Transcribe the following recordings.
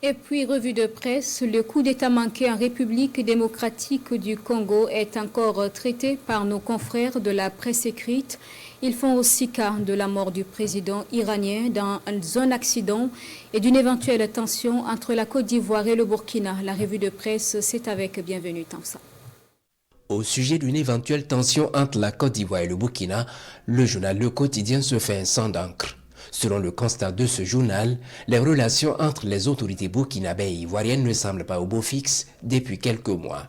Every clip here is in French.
Et puis, revue de presse, le coup d'État manqué en République démocratique du Congo est encore traité par nos confrères de la presse écrite. Ils font aussi cas de la mort du président iranien dans un accident et d'une éventuelle tension entre la Côte d'Ivoire et le Burkina. La revue de presse, c'est avec Bienvenue Tansa. Au sujet d'une éventuelle tension entre la Côte d'Ivoire et le Burkina, le journal Le Quotidien se fait un sang d'encre. Selon le constat de ce journal, les relations entre les autorités burkinabées et ivoiriennes ne semblent pas au beau fixe depuis quelques mois.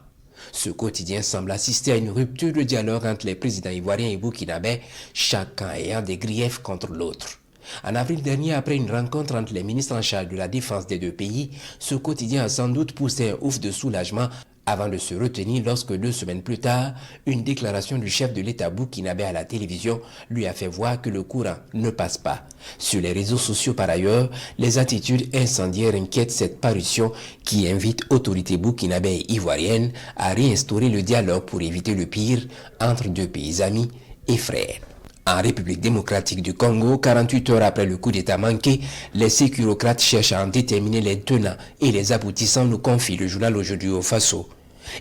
Ce quotidien semble assister à une rupture de dialogue entre les présidents ivoiriens et burkinabés, chacun ayant des griefs contre l'autre. En avril dernier, après une rencontre entre les ministres en charge de la défense des deux pays, ce quotidien a sans doute poussé un ouf de soulagement avant de se retenir lorsque 2 semaines plus tard, une déclaration du chef de l'État burkinabé à la télévision lui a fait voir que le courant ne passe pas. Sur les réseaux sociaux par ailleurs, les attitudes incendiaires inquiètent cette parution qui invite autorités burkinabées et ivoiriennes à réinstaurer le dialogue pour éviter le pire entre deux pays amis et frères. En République démocratique du Congo, 48 heures après le coup d'État manqué, les sécurocrates cherchent à en déterminer les tenants et les aboutissants, nous confie le journal Aujourd'hui au Faso.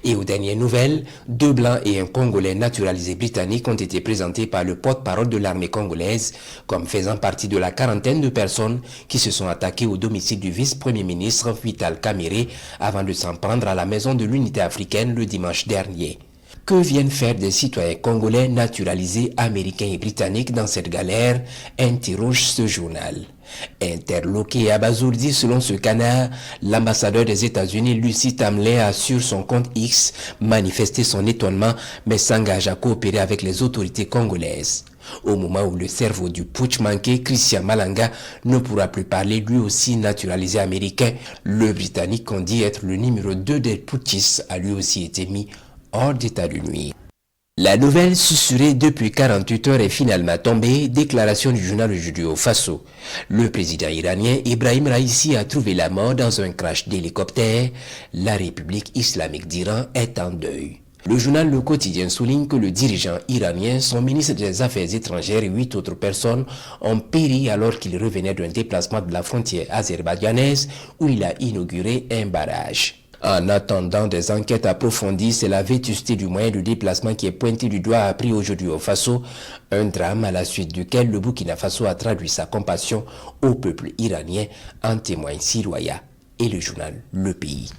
Et aux dernières nouvelles, 2 Blancs et un Congolais naturalisé britannique ont été présentés par le porte-parole de l'armée congolaise comme faisant partie de la quarantaine de personnes qui se sont attaquées au domicile du vice-premier ministre Vital Kamerhe avant de s'en prendre à la maison de l'unité africaine le dimanche dernier. Que viennent faire des citoyens congolais naturalisés américains et britanniques dans cette galère, interroge ce journal. Interloqué et abasourdi selon ce canard, l'ambassadeur des États-Unis Lucie Tamlin a sur son compte X manifesté son étonnement mais s'engage à coopérer avec les autorités congolaises. Au moment où le cerveau du putsch manqué, Christian Malanga, ne pourra plus parler, lui aussi naturalisé américain, le Britannique qu'on dit être le numéro 2 des putschistes a lui aussi été mis hors d'état de nuire. La nouvelle susurrée depuis 48 heures est finalement tombée, déclaration du journal Aujourd'hui au Faso. Le président iranien Ibrahim Raïssi a trouvé la mort dans un crash d'hélicoptère. La République islamique d'Iran est en deuil. Le journal Le Quotidien souligne que le dirigeant iranien, son ministre des Affaires étrangères et 8 autres personnes ont péri alors qu'il revenait d'un déplacement de la frontière azerbaïdjanaise où il a inauguré un barrage. En attendant des enquêtes approfondies, c'est la vétusté du moyen de déplacement qui est pointé du doigt appris aujourd'hui au Faso, un drame à la suite duquel le Burkina Faso a traduit sa compassion au peuple iranien, en témoigne Siroya et le journal Le Pays.